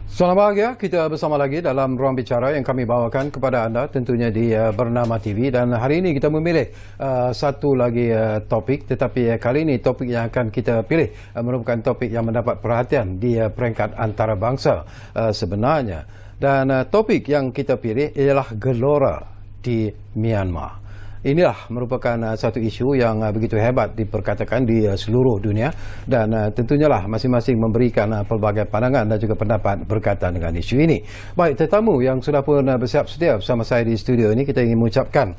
Selamat bahagia, kita bersama lagi dalam Ruang Bicara yang kami bawakan kepada anda tentunya di Bernama TV, dan hari ini kita memilih satu lagi topik, tetapi kali ini topik yang akan kita pilih merupakan topik yang mendapat perhatian di peringkat antarabangsa sebenarnya, dan topik yang kita pilih ialah gelora di Myanmar. Inilah merupakan satu isu yang begitu hebat diperkatakan di seluruh dunia, dan tentunya lah masing-masing memberikan pelbagai pandangan dan juga pendapat berkaitan dengan isu ini. Baik, tetamu yang sudah pun bersiap sedia bersama saya di studio ini, kita ingin mengucapkan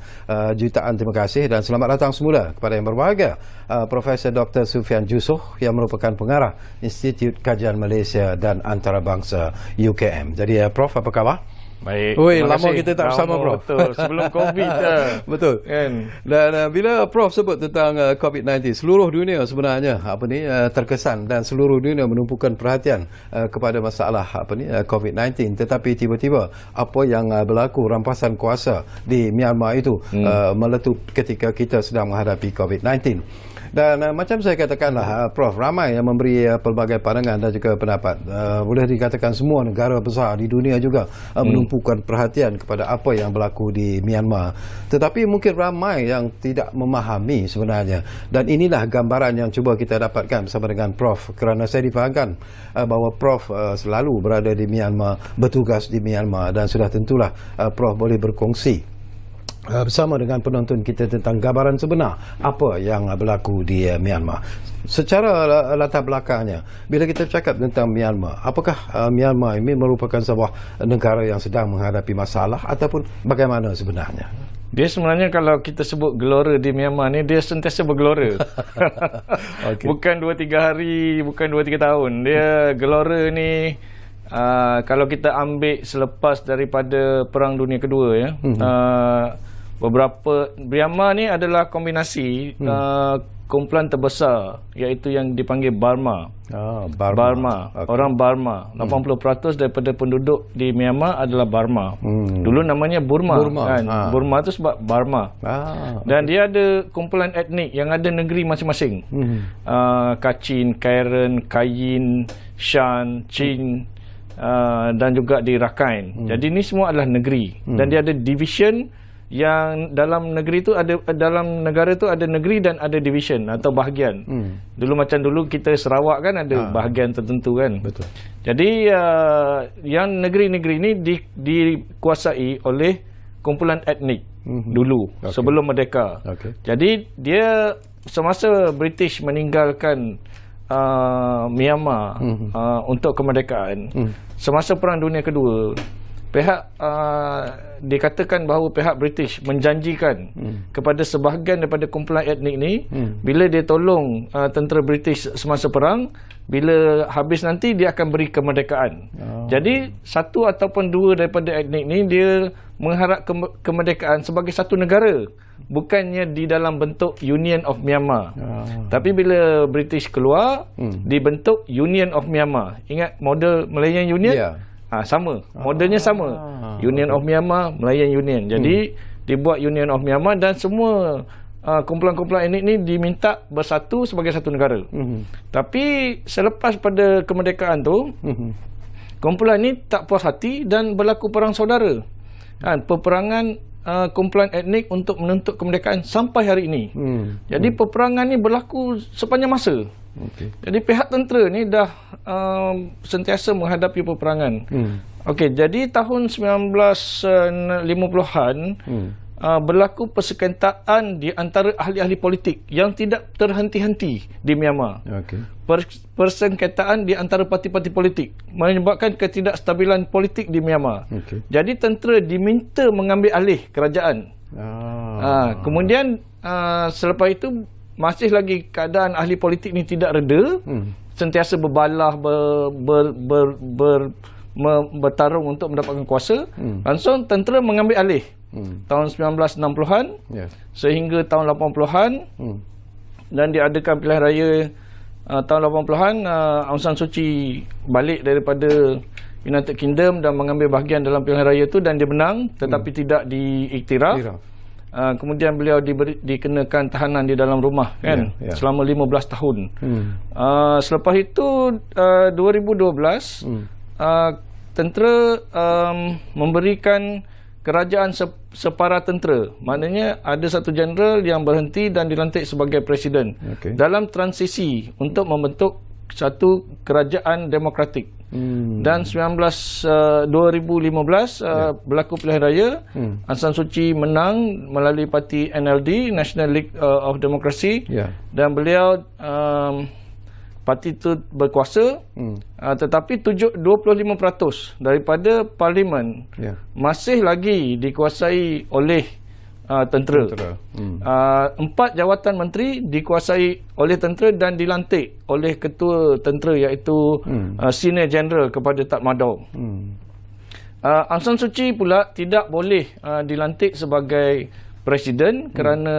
jutaan terima kasih dan selamat datang semula kepada yang berbahagia Profesor Dr. Sufian Jusoh yang merupakan pengarah Institut Kajian Malaysia dan Antarabangsa UKM. Jadi Prof, apa khabar? Baik. Oi, lama kita tak bersama, Prof. Betul, sebelum COVID. Betul. Kan? Dan bila Prof sebut tentang COVID-19, seluruh dunia sebenarnya terkesan dan seluruh dunia menumpukan perhatian kepada masalah COVID-19, tetapi tiba-tiba apa yang berlaku, rampasan kuasa di Myanmar itu meletup ketika kita sedang menghadapi COVID-19. Dan macam saya katakanlah, Prof, ramai yang memberi pelbagai pandangan dan juga pendapat. Boleh dikatakan semua negara besar di dunia juga menumpukan perhatian kepada apa yang berlaku di Myanmar. Tetapi mungkin ramai yang tidak memahami sebenarnya. Dan inilah gambaran yang cuba kita dapatkan bersama dengan Prof, kerana saya difahamkan bahawa Prof selalu berada di Myanmar, bertugas di Myanmar, dan sudah tentulah Prof boleh berkongsi bersama dengan penonton kita tentang gambaran sebenar apa yang berlaku di Myanmar. Secara latar belakangnya, bila kita cakap tentang Myanmar, apakah Myanmar ini merupakan sebuah negara yang sedang menghadapi masalah ataupun bagaimana sebenarnya? Dia sebenarnya kalau kita sebut gelora di Myanmar ni, dia sentiasa bergelora. Okay. Bukan 2-3 hari, bukan 2-3 tahun. Dia gelora ni kalau kita ambil selepas daripada Perang Dunia Kedua ya. Beberapa Myanmar ni adalah kombinasi kumpulan terbesar, iaitu yang dipanggil Burma. Burma. Okay. Orang Burma. 80% daripada penduduk di Myanmar adalah Burma. Dulu namanya Burma. Kan? Burma tu sebab Burma. Dan dia ada kumpulan etnik yang ada negeri masing-masing. Kachin, Karen, Kayin, Shan, Chin, dan juga di Rakhine. Jadi ni semua adalah negeri. Dan dia ada division yang dalam negeri tu ada, dalam negara tu ada negeri dan ada division atau bahagian. Dulu macam dulu kita Sarawak kan ada bahagian tertentu kan. Betul. Jadi yang negeri-negeri ni dikuasai oleh kumpulan etnik dulu sebelum merdeka. Jadi dia semasa British meninggalkan Myanmar untuk kemerdekaan, semasa Perang Dunia Kedua, pihak dikatakan bahawa pihak British menjanjikan kepada sebahagian daripada kumpulan etnik ni, bila dia tolong tentera British semasa perang, bila habis nanti dia akan beri kemerdekaan. Jadi satu ataupun dua daripada etnik ni dia mengharap kemerdekaan sebagai satu negara, bukannya di dalam bentuk Union of Myanmar. Tapi bila British keluar, dibentuk Union of Myanmar. Ingat model Malayan Union? Sama, modelnya sama. Union of Myanmar, Malayan Union. Jadi dibuat Union of Myanmar, dan semua kumpulan-kumpulan etnik ni diminta bersatu sebagai satu negara. Tapi selepas pada kemerdekaan tu, kumpulan ni tak puas hati dan berlaku perang saudara. Peperangan kumpulan etnik untuk menuntut kemerdekaan sampai hari ini. Jadi peperangan ni berlaku sepanjang masa. Jadi pihak tentera ni dah sentiasa menghadapi peperangan. Jadi tahun 1950-an berlaku persekongkolan di antara ahli-ahli politik yang tidak terhenti-henti di Myanmar. Persengketaan di antara parti-parti politik menyebabkan ketidakstabilan politik di Myanmar. Jadi tentera diminta mengambil alih kerajaan. Kemudian selepas itu masih lagi keadaan ahli politik ni tidak reda, sentiasa berbalah, bertarung untuk mendapatkan kuasa. Langsung tentera mengambil alih tahun 1960-an sehingga tahun 80-an, dan diadakan pilihan raya tahun 80-an. Aung San Suu Kyi balik daripada United Kingdom dan mengambil bahagian dalam pilihan raya itu, dan dia menang tetapi tidak diiktiraf. kemudian beliau dikenakan tahanan di dalam rumah kan, selama 15 tahun. Selepas itu 2012 tentera memberikan kerajaan separa tentera. Maknanya ada satu jeneral yang berhenti dan dilantik sebagai presiden dalam transisi untuk membentuk satu kerajaan demokratik. Dan 2015 berlaku pilihan raya. Aung San Suu Kyi menang melalui parti NLD, National League of Democracy, dan beliau parti itu berkuasa, tetapi 25% daripada parlimen masih lagi dikuasai oleh tentera. 4 jawatan menteri dikuasai oleh tentera dan dilantik oleh ketua tentera, iaitu senior general kepada Tatmadaw. Aung San Suu Kyi pula tidak boleh dilantik sebagai presiden kerana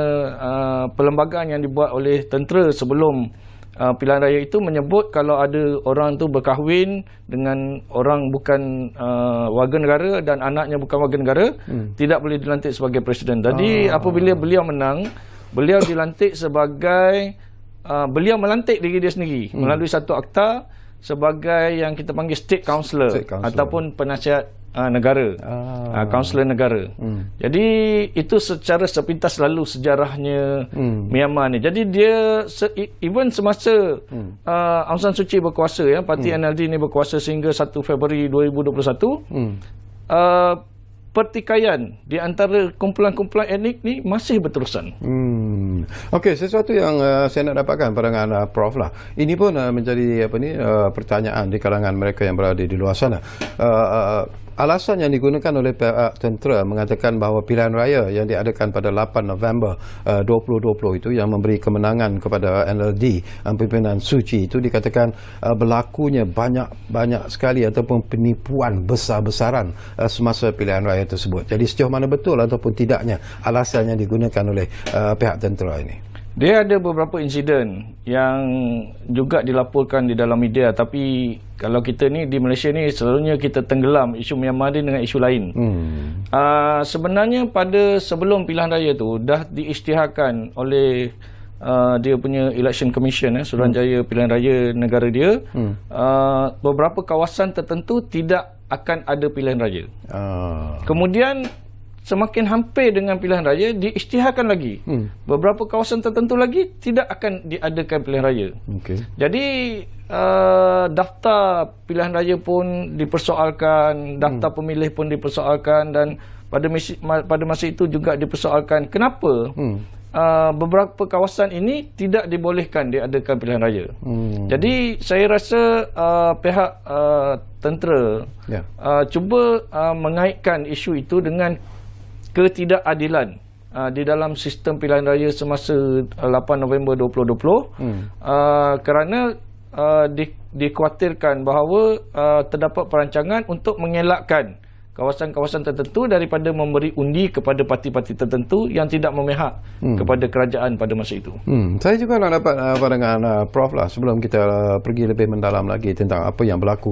perlembagaan yang dibuat oleh tentera sebelum pilihan raya itu menyebut kalau ada orang tu berkahwin dengan orang bukan warga negara dan anaknya bukan warga negara, tidak boleh dilantik sebagai presiden. Jadi apabila beliau menang, beliau dilantik sebagai beliau melantik diri dia sendiri melalui satu akta sebagai yang kita panggil state councillor ataupun penasihat negara, kaunselor negara. Jadi itu secara sepintas lalu sejarahnya Myanmar ni. Jadi dia even semasa Aung San Suu Kyi berkuasa, parti NLD ni berkuasa sehingga 1 Februari 2021, pertikaian di antara kumpulan-kumpulan etnik ni masih berterusan. Okey, sesuatu yang saya nak dapatkan pandangan Prof lah. Ini pun menjadi pertanyaan di kalangan mereka yang berada di luar sana. Alasan yang digunakan oleh pihak tentera mengatakan bahawa pilihan raya yang diadakan pada 8 November 2020 itu yang memberi kemenangan kepada NLD pimpinan Suu Kyi itu dikatakan berlakunya banyak sekali ataupun penipuan besar-besaran semasa pilihan raya tersebut. Jadi sejauh mana betul ataupun tidaknya alasan yang digunakan oleh pihak tentera ini? Dia ada beberapa insiden yang juga dilaporkan di dalam media, tapi kalau kita ni di Malaysia ni selalunya kita tenggelam isu Myanmar ni dengan isu lain. Sebenarnya pada sebelum pilihan raya tu dah diisytiharkan oleh dia punya Election Commission, Suruhanjaya Pilihan Raya negara dia, beberapa kawasan tertentu tidak akan ada pilihan raya. Kemudian semakin hampir dengan pilihan raya diisytiharkan lagi. Beberapa kawasan tertentu lagi tidak akan diadakan pilihan raya. Jadi daftar pilihan raya pun dipersoalkan, daftar pemilih pun dipersoalkan, dan pada masa itu juga dipersoalkan kenapa beberapa kawasan ini tidak dibolehkan diadakan pilihan raya. Jadi saya rasa pihak tentera cuba mengaitkan isu itu dengan ketidakadilan di dalam sistem pilihan raya semasa 8 November 2020, kerana dikhawatirkan bahawa terdapat perancangan untuk mengelakkan kawasan-kawasan tertentu daripada memberi undi kepada parti-parti tertentu yang tidak memihak kepada kerajaan pada masa itu. Saya juga nak dapat pandangan Prof lah sebelum kita pergi lebih mendalam lagi tentang apa yang berlaku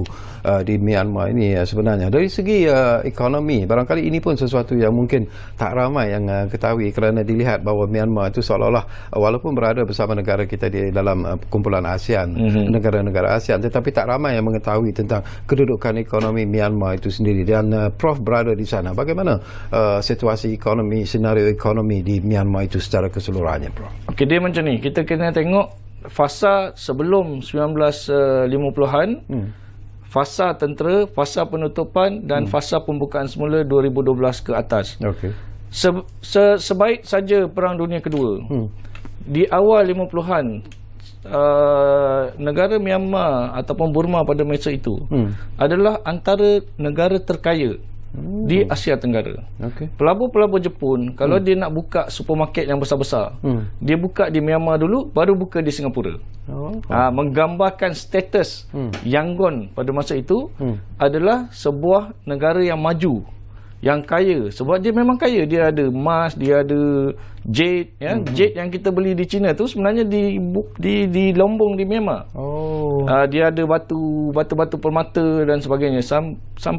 di Myanmar ini sebenarnya. Dari segi ekonomi, barangkali ini pun sesuatu yang mungkin tak ramai yang ketahui, kerana dilihat bahawa Myanmar itu seolah-olah walaupun berada bersama negara kita di dalam kumpulan ASEAN, negara-negara ASEAN, tetapi tak ramai yang mengetahui tentang kedudukan ekonomi Myanmar itu sendiri. Dan Prof berada di sana, bagaimana situasi ekonomi, senario ekonomi di Myanmar itu secara keseluruhannya, Prof? Okey, dia macam ni, kita kena tengok fasa sebelum 1950-an, fasa tentera, fasa penutupan dan fasa pembukaan semula 2012 ke atas. Sebaik saja Perang Dunia Kedua, di awal 50-an, negara Myanmar ataupun Burma pada masa itu adalah antara negara terkaya di Asia Tenggara. Pelabur-pelabur Jepun kalau dia nak buka supermarket yang besar-besar, dia buka di Myanmar dulu, baru buka di Singapura. Menggambarkan status Yangon pada masa itu adalah sebuah negara yang maju yang kaya, sebab dia memang kaya. Dia ada emas, dia ada jade, ya. Jade yang kita beli di China tu sebenarnya di Lombok, di Myanmar. Dia ada batu-batu permata dan sebagainya.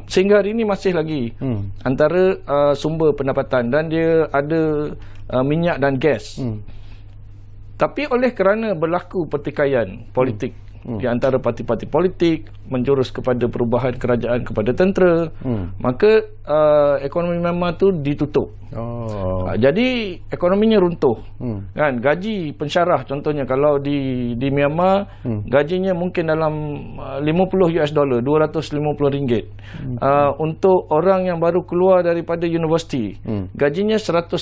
Sehingga hari ini masih lagi antara sumber pendapatan, dan dia ada minyak dan gas. Tapi oleh kerana berlaku pertikaian politik di antara parti-parti politik menjurus kepada perubahan kerajaan kepada tentera, maka ekonomi Myanmar tu ditutup. Jadi ekonominya runtuh. Kan, gaji pensyarah contohnya kalau di Myanmar, gajinya mungkin dalam $50, $250. Untuk orang yang baru keluar daripada universiti, gajinya $150,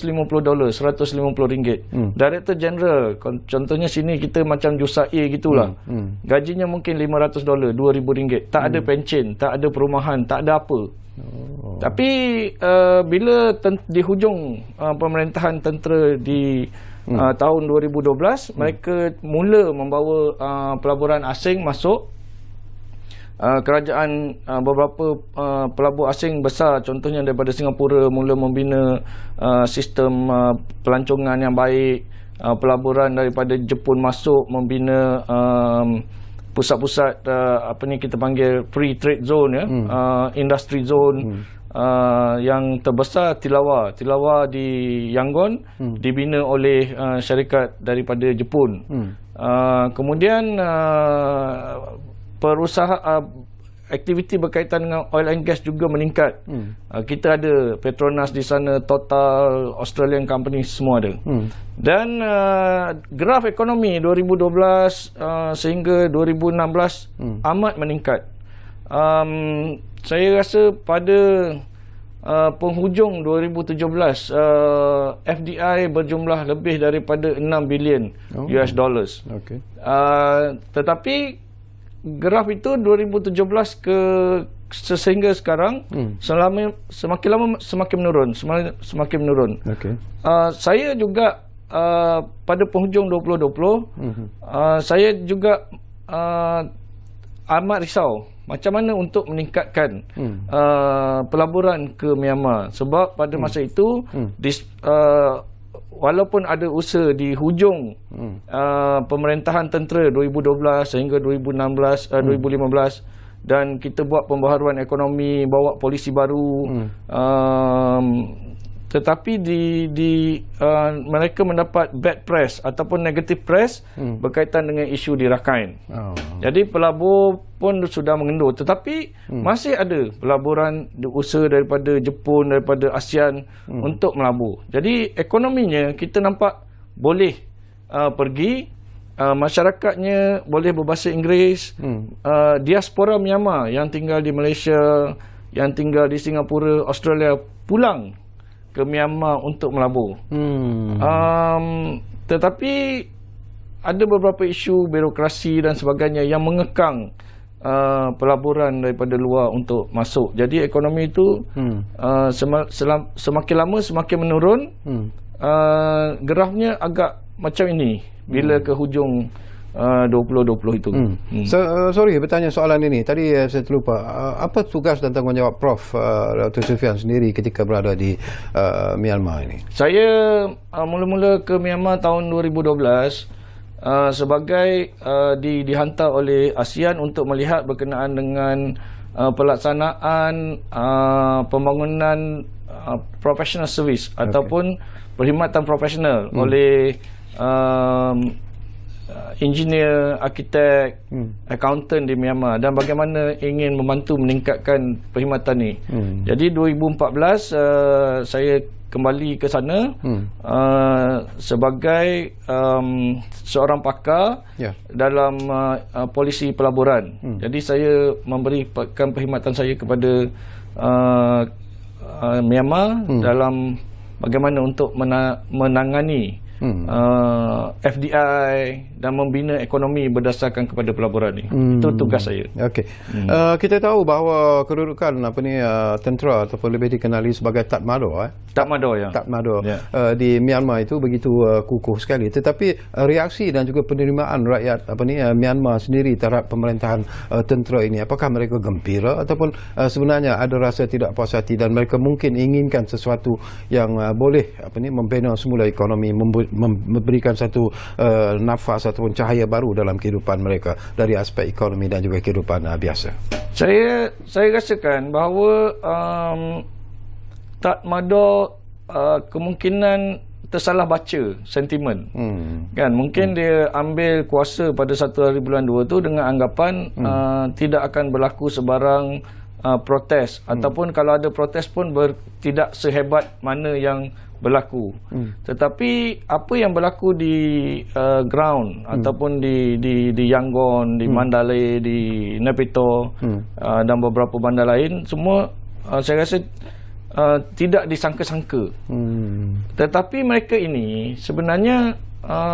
$150. Director General contohnya sini kita macam Jusair gitulah. Gajinya mungkin $500, $2,000. Tak ada pencen, tak ada perumahan, tak ada apa. Tapi bila di hujung pemerintahan tentera di tahun 2012, mereka mula membawa pelaburan asing masuk. Kerajaan beberapa pelabur asing besar contohnya daripada Singapura mula membina sistem pelancongan yang baik. Pelaburan daripada Jepun masuk membina pusat-pusat apa ni kita panggil free trade zone, ya, industry zone. Yang terbesar Tilawa di Yangon dibina oleh syarikat daripada Jepun. Kemudian aktiviti berkaitan dengan oil and gas juga meningkat. Kita ada Petronas di sana, Total, Australian company semua ada. Dan graf ekonomi 2012 sehingga 2016 amat meningkat. Saya rasa pada penghujung 2017 FDI berjumlah lebih daripada 6 bilion US dollars. Tetapi graf itu 2017 sehingga sekarang semakin lama semakin menurun. Saya juga pada penghujung 2020 saya juga amat risau macam mana untuk meningkatkan pelaburan ke Myanmar, sebab pada masa itu walaupun ada usaha di hujung pemerintahan tentera 2012 sehingga 2015 dan kita buat pembaharuan ekonomi, bawa polisi baru, tetapi mereka mendapat bad press ataupun negative press berkaitan dengan isu di Rakhine. Jadi pelabur pun sudah mengendur, tetapi masih ada pelaburan usaha daripada Jepun, daripada ASEAN untuk melabur. Jadi ekonominya kita nampak boleh pergi, masyarakatnya boleh berbahasa Inggeris, diaspora Myanmar yang tinggal di Malaysia, yang tinggal di Singapura, Australia pulang ke Myanmar untuk melabur. Tetapi ada beberapa isu birokrasi dan sebagainya yang mengekang pelaburan daripada luar untuk masuk. Jadi ekonomi itu semakin lama semakin menurun. Grafnya agak macam ini bila ke hujung 2020 itu. Sorry bertanya soalan ini. Tadi saya terlupa. Apa tugas dan tanggungjawab Prof Dr. Sufian sendiri ketika berada di Myanmar ini? Saya mula-mula ke Myanmar tahun 2012 sebagai dihantar oleh ASEAN untuk melihat berkenaan dengan pelaksanaan pembangunan professional service ataupun perkhidmatan profesional oleh engineer, arkitek, accountant di Myanmar, dan bagaimana ingin membantu meningkatkan perkhidmatan ni. Jadi 2014 saya kembali ke sana sebagai seorang pakar dalam polisi pelaburan. Jadi saya memberikan perkhidmatan saya kepada Myanmar dalam bagaimana untuk menangani FDI dan membina ekonomi berdasarkan kepada pelaburan ni. Itu tugas saya. Okey. Kita tahu bahawa kedudukan tentera ataupun lebih dikenali sebagai Tatmadaw Tatmadaw ya. Tatmadaw di Myanmar itu begitu kukuh sekali. Tetapi reaksi dan juga penerimaan rakyat Myanmar sendiri terhadap pemerintahan tentera ini, apakah mereka gembira ataupun sebenarnya ada rasa tidak puas hati dan mereka mungkin inginkan sesuatu yang boleh membina semula ekonomi, memberikan satu nafas ataupun cahaya baru dalam kehidupan mereka dari aspek ekonomi dan juga kehidupan biasa. Saya rasakan bahawa Tatmadaw kemungkinan tersalah baca sentimen. Kan mungkin dia ambil kuasa pada 1 hari bulan 2 tu dengan anggapan tidak akan berlaku sebarang protes ataupun kalau ada protes pun tidak sehebat mana yang berlaku. Tetapi apa yang berlaku di ground ataupun di Yangon, di Mandalay, di Naypyidaw dan beberapa bandar lain, semua saya rasa tidak disangka-sangka. Tetapi mereka ini sebenarnya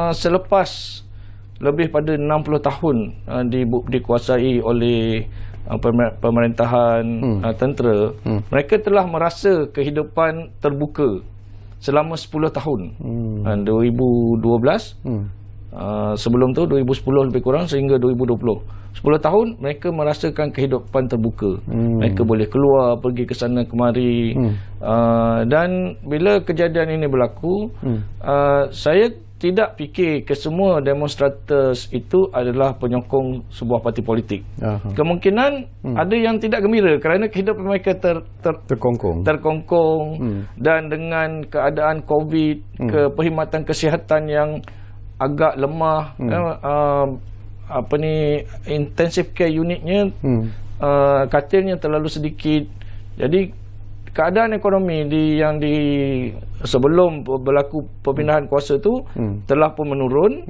selepas lebih pada 60 tahun dikuasai oleh pemerintahan tentera, mereka telah merasa kehidupan terbuka selama 10 tahun. 2012 sebelum tu 2010 lebih kurang sehingga 2020. 10 tahun mereka merasakan kehidupan terbuka. Mereka boleh keluar, pergi ke sana kemari. Dan bila kejadian ini berlaku, saya tidak fikir kesemua demonstrators itu adalah penyokong sebuah parti politik. Kemungkinan ada yang tidak gembira kerana kehidupan mereka terkongkong dan dengan keadaan COVID, perkhidmatan kesihatan yang agak lemah, intensive care unitnya, katilnya terlalu sedikit. Jadi keadaan ekonomi sebelum berlaku perpindahan kuasa tu telah pun menurun,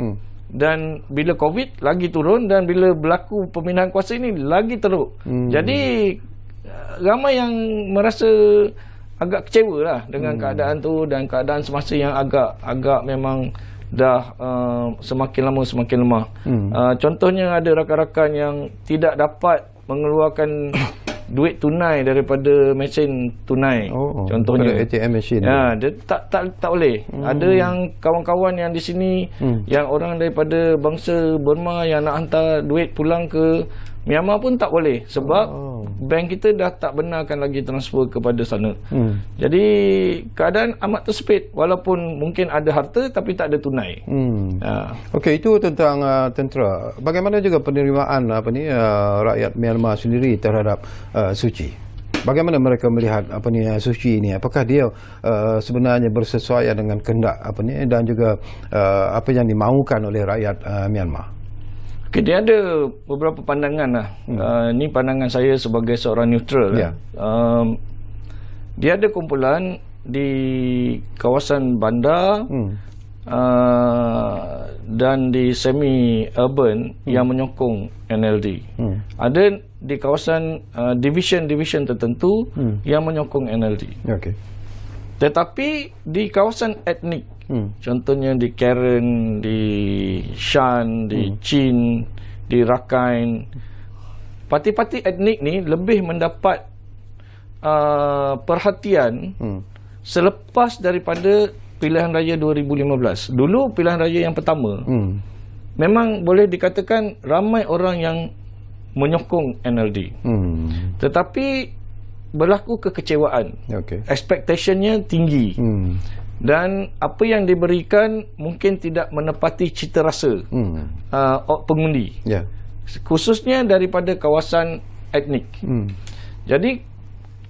dan bila COVID lagi turun, dan bila berlaku pemindahan kuasa ini lagi teruk. Jadi ramai yang merasa agak kecewa lah dengan keadaan tu, dan keadaan semasa yang agak memang dah semakin lama semakin lemah. Contohnya ada rakan-rakan yang tidak dapat mengeluarkan duit tunai daripada mesin tunai. Contohnya ATM machine. Ya, dia tak boleh. Ada yang kawan-kawan yang di sini yang orang daripada bangsa Burma yang nak hantar duit pulang ke Myanmar pun tak boleh sebab bank kita dah tak benarkan lagi transfer kepada sana. Jadi keadaan amat tersepit, walaupun mungkin ada harta tapi tak ada tunai. Okey, itu tentang tentera. Bagaimana juga penerimaan rakyat Myanmar sendiri terhadap Suu Kyi? Bagaimana mereka melihat Suu Kyi ini? Apakah dia sebenarnya bersesuaian dengan kehendak dan juga apa yang dimaukan oleh rakyat Myanmar? Okay, dia ada beberapa pandangan lah. Ini pandangan saya sebagai seorang neutral. Dia ada kumpulan di kawasan bandar dan di semi-urban yang menyokong NLD. Ada di kawasan division-division tertentu yang menyokong NLD. Tetapi di kawasan etnik, contohnya di Karen, di Shan, di Chin, di Rakhine, parti-parti etnik ni lebih mendapat perhatian selepas daripada pilihan raya 2015. Dulu pilihan raya yang pertama, memang boleh dikatakan ramai orang yang menyokong NLD. Tetapi berlaku kekecewaan. Expectationnya tinggi. Dan apa yang diberikan mungkin tidak menepati cita rasa pengundi. Khususnya daripada kawasan etnik. Jadi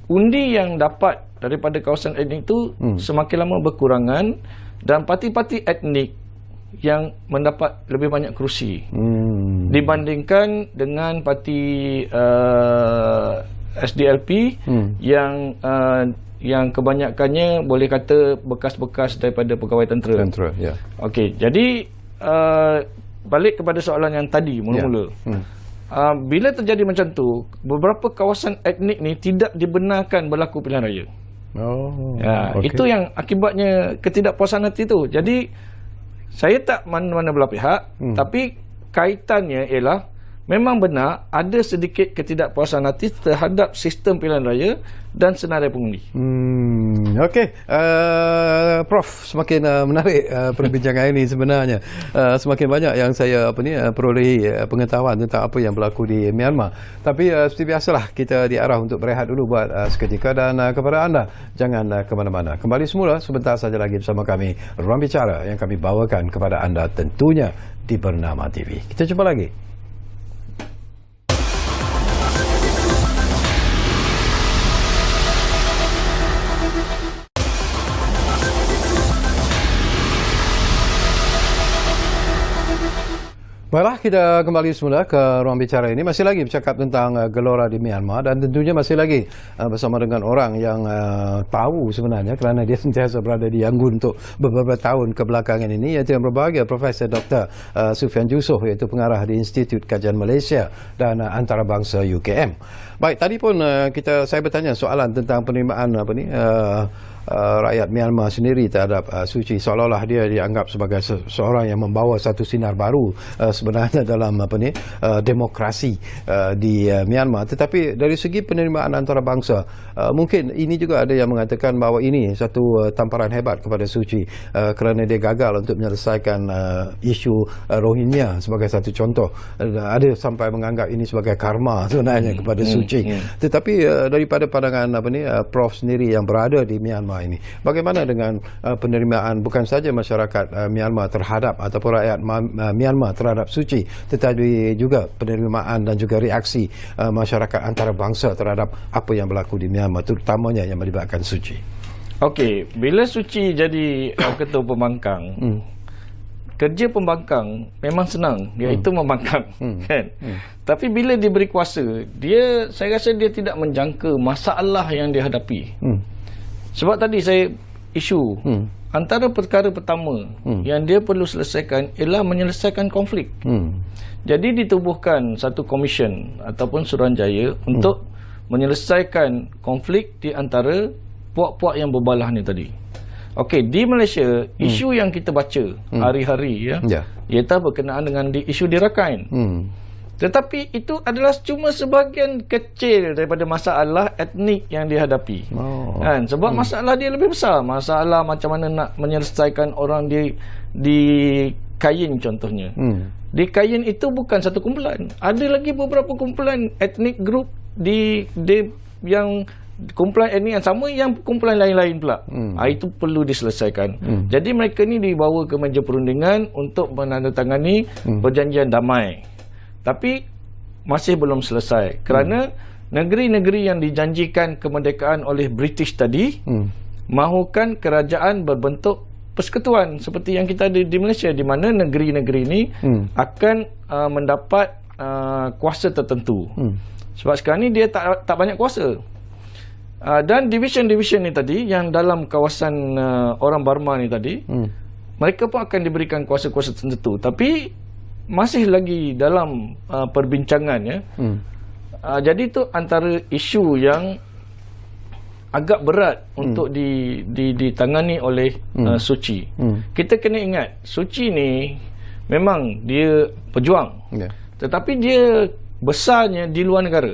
undi yang dapat daripada kawasan etnik itu semakin lama berkurangan, dan parti-parti etnik yang mendapat lebih banyak kerusi dibandingkan dengan parti SDLP yang kebanyakannya boleh kata bekas-bekas daripada pegawai tentera. Okey, jadi balik kepada soalan yang tadi mula-mula. Bila terjadi macam tu, beberapa kawasan etnik ni tidak dibenarkan berlaku pilihan raya. Itu yang akibatnya ketidakpuasan hati tu. Jadi saya tak mana-mana belah pihak, tapi kaitannya ialah memang benar ada sedikit ketidakpuasan hati terhadap sistem pilihan raya dan senarai pengundi. Okey, Prof, semakin menarik perbincangan ini sebenarnya. Semakin banyak yang saya perolehi pengetahuan tentang apa yang berlaku di Myanmar. Tapi seperti biasalah, kita diarah untuk berehat dulu buat seketika, dan kepada anda jangan ke mana-mana. Kembali semula sebentar saja lagi bersama kami, Ruang Bicara yang kami bawakan kepada anda tentunya di Bernama TV. Kita jumpa lagi. Baiklah, kita kembali semula ke Ruang Bicara ini. Masih lagi bercakap tentang gelora di Myanmar, dan tentunya masih lagi bersama dengan orang yang tahu sebenarnya, kerana dia sentiasa berada di Yangon untuk beberapa tahun kebelakangan ini, iaitu yang berbahagia Profesor Dr. Sufian Yusof, iaitu pengarah di Institut Kajian Malaysia dan Antarabangsa UKM. Baik, tadi pun saya bertanya soalan tentang penerimaan rakyat Myanmar sendiri terhadap Suu Kyi, seolah-olah dia dianggap sebagai seorang yang membawa satu sinar baru sebenarnya dalam demokrasi di Myanmar. Tetapi dari segi penerimaan antarabangsa, mungkin ini juga ada yang mengatakan bahawa ini satu tamparan hebat kepada Suu Kyi kerana dia gagal untuk menyelesaikan isu Rohingya sebagai satu contoh. Ada sampai menganggap ini sebagai karma sebenarnya kepada Suu Kyi. Tetapi daripada pandangan Prof sendiri yang berada di Myanmar ini, bagaimana dengan penerimaan bukan saja masyarakat Myanmar terhadap ataupun rakyat Myanmar terhadap Suu Kyi, tetapi juga penerimaan dan juga reaksi masyarakat antarabangsa terhadap apa yang berlaku di Myanmar, terutamanya yang melibatkan Suu Kyi. Okey, bila Suu Kyi jadi ketua pembangkang, kerja pembangkang memang senang, iaitu membangkang, kan? Tapi bila diberi kuasa, saya rasa dia tidak menjangka masalah yang dia hadapi. Sebab tadi saya isu antara perkara pertama yang dia perlu selesaikan ialah menyelesaikan konflik. Jadi ditubuhkan satu komisen ataupun suruhanjaya untuk menyelesaikan konflik di antara puak-puak yang berbalah ni tadi. Okey, di Malaysia isu yang kita baca hari-hari ialah berkenaan dengan isu di Rakhine. Tetapi itu adalah cuma sebahagian kecil daripada masalah etnik yang dihadapi. Kan? Sebab masalah dia lebih besar. Masalah macam mana nak menyelesaikan orang di Kayin contohnya. Di Kayin itu bukan satu kumpulan. Ada lagi beberapa kumpulan etnik group yang kumpulan etnik yang sama, yang kumpulan lain-lain pula. Itu perlu diselesaikan. Jadi mereka ni dibawa ke meja perundingan untuk menandatangani perjanjian damai. Tapi masih belum selesai kerana negeri-negeri yang dijanjikan kemerdekaan oleh British tadi mahukan kerajaan berbentuk persekutuan seperti yang kita ada di Malaysia, di mana negeri-negeri ini akan mendapat kuasa tertentu. Sebab sekarang ni dia tak banyak kuasa. Dan division-division ni tadi yang dalam kawasan orang Burma ni tadi, mereka pun akan diberikan kuasa-kuasa tertentu, tapi masih lagi dalam perbincangan ya. Jadi itu antara isu yang agak berat untuk ditangani oleh Suu Kyi. Kita kena ingat Suu Kyi ni memang dia pejuang, tetapi dia besarnya di luar negara.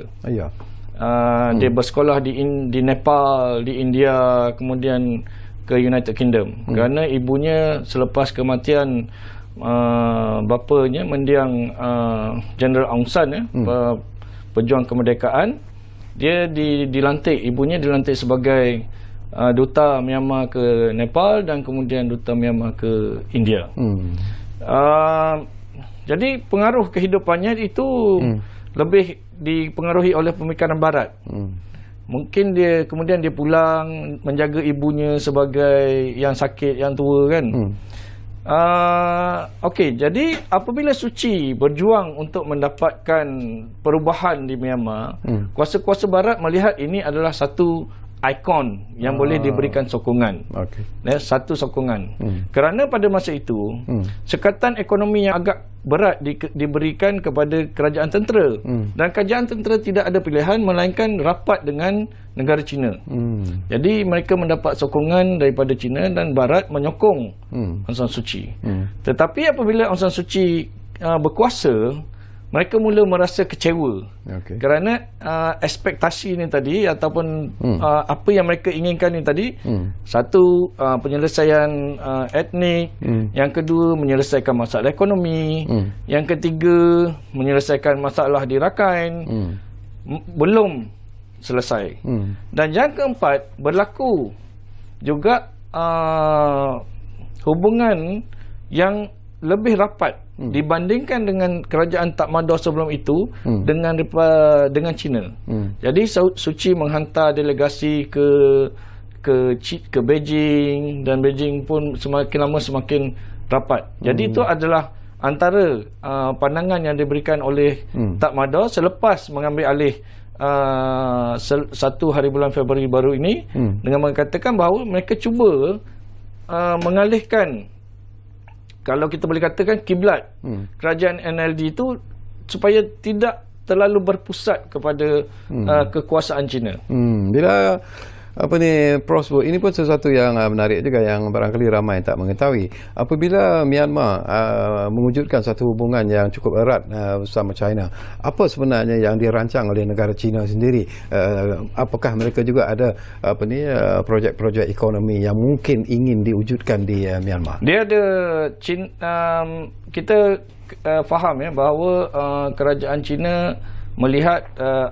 Dia bersekolah di Nepal, di India, kemudian ke United Kingdom. Kerana ibunya selepas kematian bapanya, mendiang General Aung San pejuang kemerdekaan, dia dilantik, ibunya dilantik sebagai duta Myanmar ke Nepal dan kemudian duta Myanmar ke India. Jadi pengaruh kehidupannya itu lebih dipengaruhi oleh pemikiran barat. Mungkin kemudian dia pulang menjaga ibunya sebagai yang sakit, yang tua kan. Okey, jadi apabila Suu Kyi berjuang untuk mendapatkan perubahan di Myanmar, kuasa-kuasa barat melihat ini adalah satu ikon yang boleh diberikan sokongan. Satu sokongan. Kerana pada masa itu sekatan ekonomi yang agak berat diberikan kepada kerajaan tentera, dan kerajaan tentera tidak ada pilihan melainkan rapat dengan negara China. Jadi mereka mendapat sokongan daripada China dan Barat menyokong Aung San Suu Kyi. Tetapi apabila Aung San Suu Kyi berkuasa, mereka mula merasa kecewa kerana ekspektasi ni tadi ataupun apa yang mereka inginkan ni tadi, satu, penyelesaian etnik, yang kedua menyelesaikan masalah ekonomi, yang ketiga menyelesaikan masalah di Rakhine, belum selesai. Dan yang keempat, berlaku juga hubungan yang lebih rapat dibandingkan dengan kerajaan Tatmadaw sebelum itu dengan China. Jadi Suu Kyi menghantar delegasi ke Beijing, dan Beijing pun semakin lama semakin rapat. Jadi itu adalah antara pandangan yang diberikan oleh Tatmadaw selepas mengambil alih 1 hari bulan Februari baru ini, dengan mengatakan bahawa mereka cuba mengalihkan, kalau kita boleh katakan, kiblat kerajaan NLD itu supaya tidak terlalu berpusat kepada kekuasaan China. Bila Prof sebut, ini pun sesuatu yang menarik juga yang barangkali ramai tak mengetahui. Apabila Myanmar mewujudkan satu hubungan yang cukup erat bersama China, apa sebenarnya yang dirancang oleh negara China sendiri? Apakah mereka juga ada projek-projek ekonomi yang mungkin ingin diwujudkan di Myanmar? Dia ada kita faham bahawa kerajaan China melihat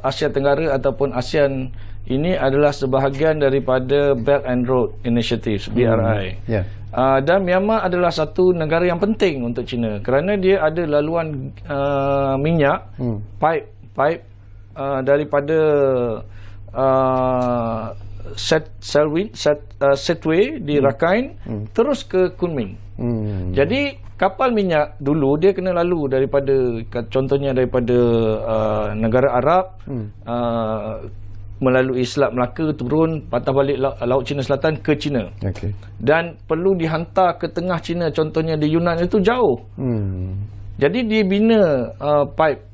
Asia Tenggara ataupun ASEAN ini adalah sebahagian daripada Belt and Road Initiative, BRI. Dan Myanmar adalah satu negara yang penting untuk China kerana dia ada laluan minyak, pipe daripada Setway di Rakhine terus ke Kunming. Jadi kapal minyak dulu dia kena lalu daripada, contohnya daripada negara Arab, melalui Selat Melaka, turun patah balik Laut Cina Selatan ke China. Dan perlu dihantar ke tengah China, contohnya di Yunnan, itu jauh. Jadi dia bina pipe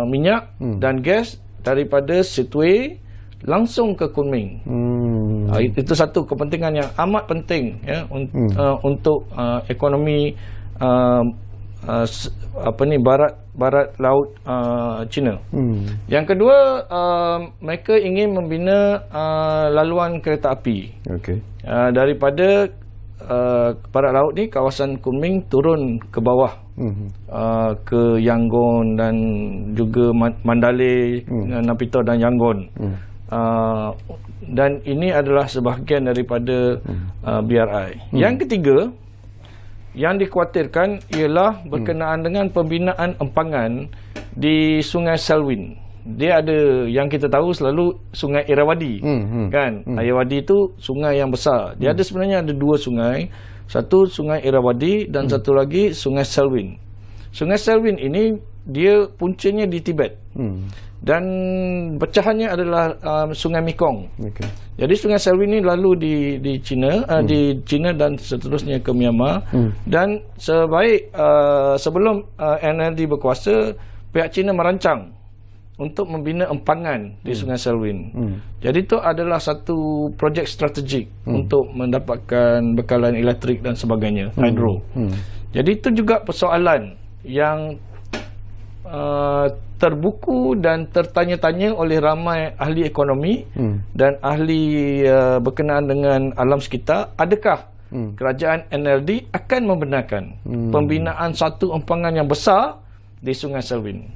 minyak dan gas daripada Setway langsung ke Kunming. Itu satu kepentingan yang amat penting untuk ekonomi barat laut China. Yang kedua, mereka ingin membina laluan kereta api daripada barat laut ni, kawasan Kunming, turun ke bawah ke Yangon dan juga Mandalay, Naypyidaw dan Yangon. Dan ini adalah sebahagian daripada BRI. Yang ketiga yang dikhawatirkan ialah berkenaan dengan pembinaan empangan di Sungai Selwyn. Dia ada, yang kita tahu selalu Sungai Irrawaddy, kan? Irrawaddy itu sungai yang besar. Dia ada, sebenarnya ada dua sungai. Satu Sungai Irrawaddy dan satu lagi Sungai Selwyn. Sungai Selwyn ini dia puncanya di Tibet. Dan pecahannya adalah Sungai Mekong. Jadi Sungai Selwyn ini lalu di China, di China dan seterusnya ke Myanmar. Dan sebelum NLD berkuasa, pihak China merancang untuk membina empangan di Sungai Selwyn. Jadi itu adalah satu projek strategik untuk mendapatkan bekalan elektrik dan sebagainya, hidro. Jadi itu juga persoalan yang terbuku dan tertanya-tanya oleh ramai ahli ekonomi dan ahli berkenaan dengan alam sekitar. Adakah kerajaan NLD akan membenarkan pembinaan satu empangan yang besar di Sungai Selwyn?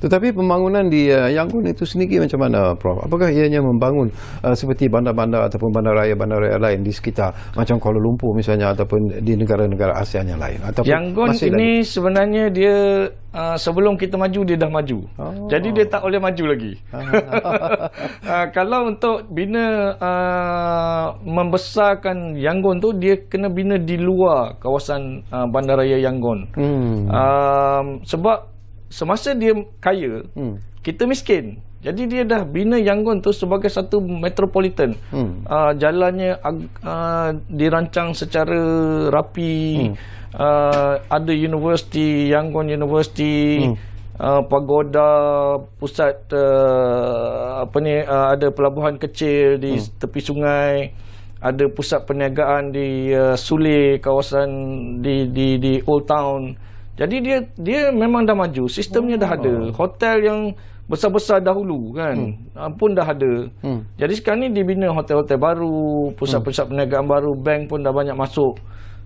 Tetapi pembangunan di Yangon itu sendiri macam mana, Prof? Apakah ianya membangun seperti bandar-bandar ataupun bandaraya lain di sekitar, macam Kuala Lumpur misalnya, ataupun di negara-negara ASEAN yang lain? Ataupun Yangon ini sebenarnya dia sebelum kita maju dia dah maju. Jadi dia tak boleh maju lagi. Kalau untuk bina membesarkan Yangon tu, dia kena bina di luar kawasan bandaraya Yangon. Sebab semasa dia kaya, kita miskin. Jadi dia dah bina Yangon tu sebagai satu metropolitan. Jalannya dirancang secara rapi. Ada universiti, Yangon University, pagoda, pusat ada pelabuhan kecil di tepi sungai, ada pusat perniagaan di Sule, kawasan di Old Town. Jadi dia memang dah maju, sistemnya dah ada. Hotel yang besar-besar dahulu kan pun dah ada. Jadi sekarang ni dibina hotel-hotel baru, pusat-pusat perniagaan baru, bank pun dah banyak masuk.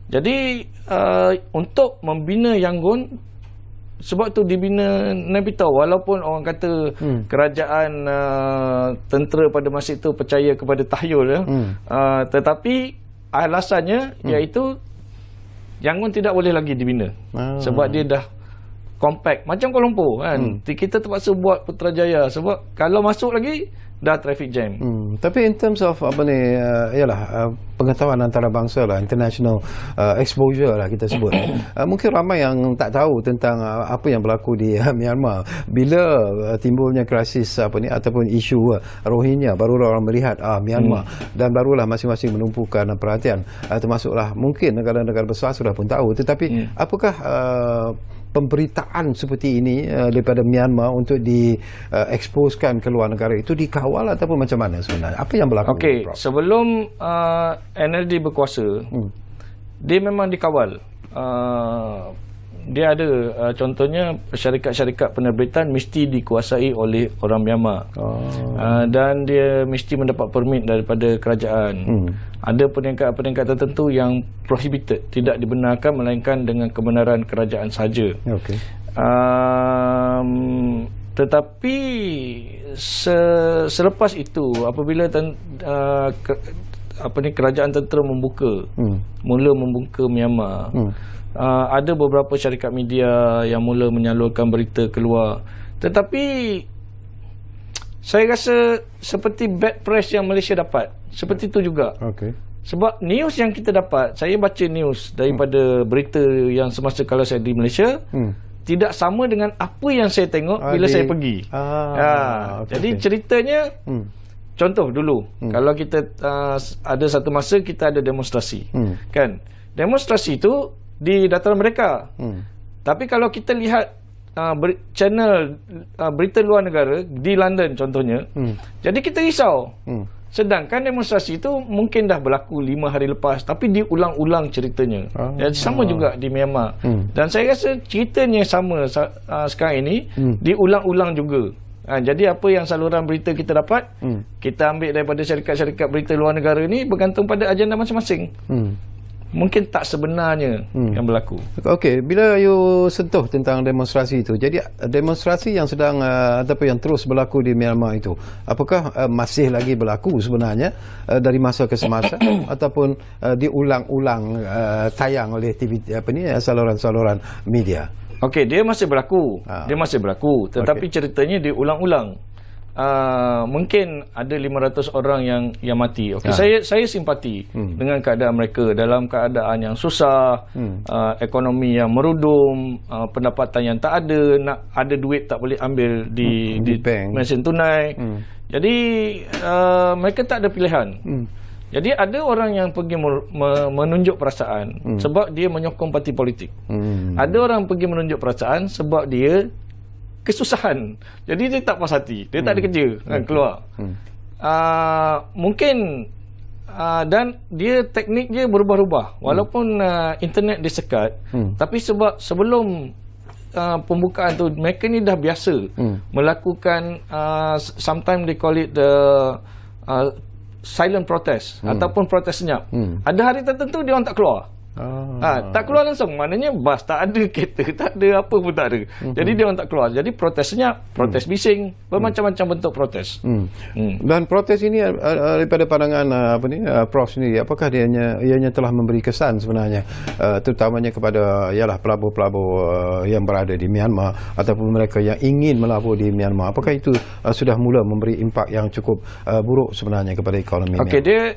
Jadi untuk membina Yangon, sebab tu dibina Naypyidaw, walaupun orang kata kerajaan tentera pada masa itu percaya kepada tahyul tetapi alasannya iaitu Yangon tidak boleh lagi dibina sebab dia dah compact macam Kuala Lumpur kan. Kita terpaksa buat Putrajaya sebab kalau masuk lagi dah traffic jam. Tapi in terms of pengetahuan antarabangsa lah, international exposure lah kita sebut. Mungkin ramai yang tak tahu tentang apa yang berlaku di Myanmar. Bila timbulnya krisis ataupun isu Rohingya, barulah orang melihat Myanmar dan barulah masing-masing menumpukan perhatian. Termasuklah mungkin negara-negara besar sudah pun tahu, tetapi apakah pemberitaan seperti ini daripada Myanmar untuk dieksposkan ke luar negara itu dikawal ataupun macam mana sebenarnya? Apa yang berlaku? Okey, sebelum NLD berkuasa, dia memang dikawal. Dia ada contohnya syarikat-syarikat penerbitan mesti dikuasai oleh orang Myanmar. Dan dia mesti mendapat permit daripada kerajaan. Ada peringkat-peringkat tertentu yang prohibited, tidak dibenarkan melainkan dengan kebenaran kerajaan sahaja. Tetapi selepas itu apabila kerajaan tentera mula membuka Myanmar, ada beberapa syarikat media yang mula menyalurkan berita keluar. Tetapi saya rasa seperti bad press yang Malaysia dapat, seperti itu juga. Sebab news yang kita dapat, saya baca news daripada berita yang semasa kalau saya di Malaysia, tidak sama dengan apa yang saya tengok bila saya pergi. Jadi ceritanya, contoh dulu, kalau kita ada satu masa kita ada demonstrasi, kan? Demonstrasi itu di dataran mereka. Tapi kalau kita lihat channel berita luar negara di London contohnya, jadi kita risau. Sedangkan demonstrasi itu mungkin dah berlaku 5 hari lepas, tapi diulang-ulang ceritanya. Jadi sama juga di Myanmar. Dan saya rasa ceritanya sama sekarang ini diulang-ulang juga. Jadi apa yang saluran berita kita dapat, kita ambil daripada syarikat-syarikat berita luar negara ini bergantung pada agenda masing-masing. Mungkin tak sebenarnya yang berlaku. Okey, bila you sentuh tentang demonstrasi itu, jadi demonstrasi yang sedang ataupun yang terus berlaku di Myanmar itu, apakah masih lagi berlaku sebenarnya dari masa ke semasa ataupun diulang-ulang tayang oleh TV saluran-saluran media? Okey, dia masih berlaku. Dia masih berlaku, tetapi ceritanya diulang-ulang. Mungkin ada 500 orang yang mati. Saya simpati dengan keadaan mereka dalam keadaan yang susah, ekonomi yang merudum, pendapatan yang tak ada, nak ada duit tak boleh ambil di mesin tunai. Jadi mereka tak ada pilihan. Jadi ada orang yang pergi menunjuk perasaan sebab dia menyokong parti politik. Ada orang pergi menunjuk perasaan sebab dia kesusahan. Jadi dia tak puas hati, dia tak ada kerja, keluar. Mungkin dan dia teknik dia berubah-ubah. Walaupun internet disekat, tapi sebab sebelum pembukaan tu mereka ni dah biasa melakukan sometimes they call it the silent protest ataupun protes senyap. Ada hari tertentu dia orang tak keluar. Tak keluar langsung, maknanya bas tak ada, kereta tak ada, apa pun tak ada. Jadi dia orang tak keluar. Jadi protesnya protes bising, bermacam-macam bentuk protes. Dan protes ini daripada pandangan Prof sendiri, apakah ianya telah memberi kesan sebenarnya, terutamanya kepada pelabur-pelabur yang berada di Myanmar ataupun mereka yang ingin melabur di Myanmar? Apakah itu sudah mula memberi impak yang cukup buruk sebenarnya kepada ekonomi?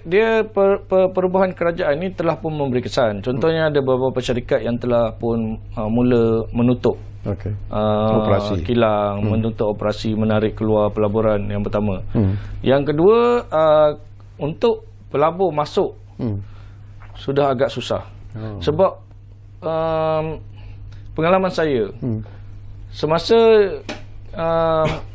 Dia perubahan kerajaan ini telah pun memberi kesan. Contohnya ada beberapa syarikat yang telah pun mula menutup Operasi kilang, menuntut operasi menarik keluar pelaburan yang pertama. Yang kedua, untuk pelabur masuk sudah agak susah. Sebab pengalaman saya semasa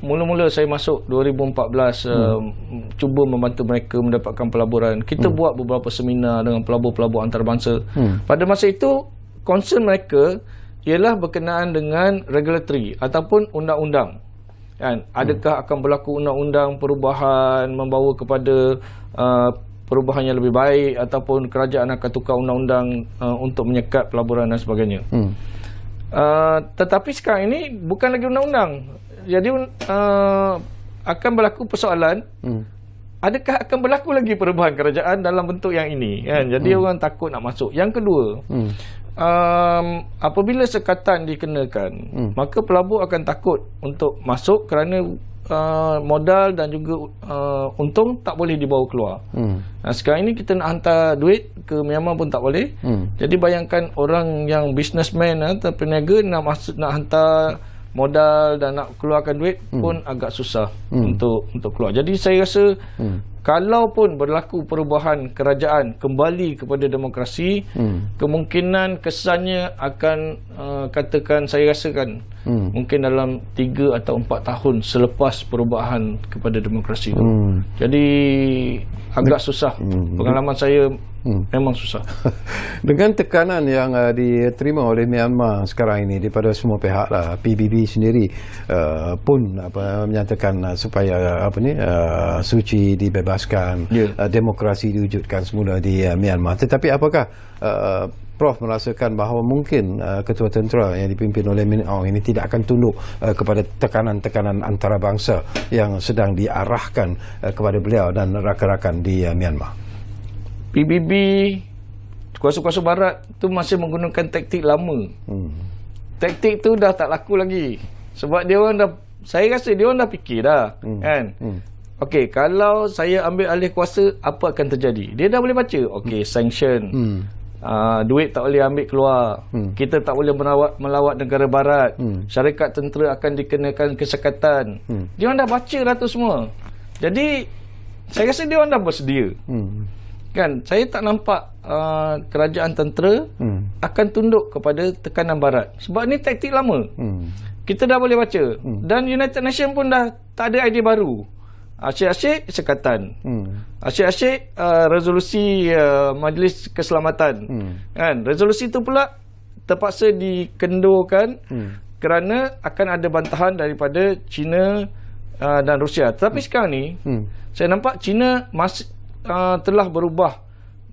mula-mula saya masuk 2014 cuba membantu mereka mendapatkan pelaburan, kita buat beberapa seminar dengan pelabur-pelabur antarabangsa. Pada masa itu concern mereka ialah berkenaan dengan regulatory ataupun undang-undang, kan? Adakah akan berlaku undang-undang perubahan membawa kepada perubahan yang lebih baik, ataupun kerajaan akan tukar undang-undang untuk menyekat pelaburan dan sebagainya. Tetapi sekarang ini bukan lagi undang-undang. Jadi akan berlaku persoalan, adakah akan berlaku lagi perubahan kerajaan dalam bentuk yang ini, kan? Jadi orang takut nak masuk. Yang kedua, apabila sekatan dikenakan, maka pelabur akan takut untuk masuk kerana modal dan juga untung tak boleh dibawa keluar. Sekarang ini kita nak hantar duit ke Myanmar pun tak boleh. Jadi bayangkan orang yang businessman atau peniaga nak hantar modal dan nak keluarkan duit pun agak susah untuk keluar. Jadi saya rasa kalaupun berlaku perubahan kerajaan kembali kepada demokrasi, kemungkinan kesannya akan katakan, saya rasakan mungkin dalam 3 atau 4 tahun selepas perubahan kepada demokrasi itu. Jadi agak susah. Pengalaman saya memang susah. Dengan tekanan yang diterima oleh Myanmar sekarang ini daripada semua pihak lah, PBB sendiri pun menyatakan supaya Suu Kyi dibebaskan, demokrasi diwujudkan semula di Myanmar. Tetapi apakah Prof merasakan bahawa mungkin ketua tentera yang dipimpin oleh Min Aung ini tidak akan tunduk kepada tekanan-tekanan antarabangsa yang sedang diarahkan kepada beliau dan rakan-rakan di Myanmar? PBB, kuasa-kuasa barat tu masih menggunakan taktik lama. Taktik tu dah tak laku lagi. Sebab dia orang dah, saya rasa dia orang dah fikir dah, kan? Okey, kalau saya ambil alih kuasa, apa akan terjadi? Dia dah boleh baca. Okey, sanction. Duit tak boleh ambil keluar. Kita tak boleh melawat negara barat. Syarikat tentera akan dikenakan kesekatan. Dia orang dah baca dah tu semua. Jadi saya rasa dia orang dah bersedia. Kan, saya tak nampak kerajaan tentera akan tunduk kepada tekanan barat. Sebab ni taktik lama. Kita dah boleh baca. Dan United Nations pun dah tak ada idea baru. Asyik-asyik sekatan. Asyik-asyik resolusi Majlis Keselamatan. Kan, resolusi itu pula terpaksa dikendurkan kerana akan ada bantahan daripada China dan Rusia. Tapi sekarang ni saya nampak China masih telah berubah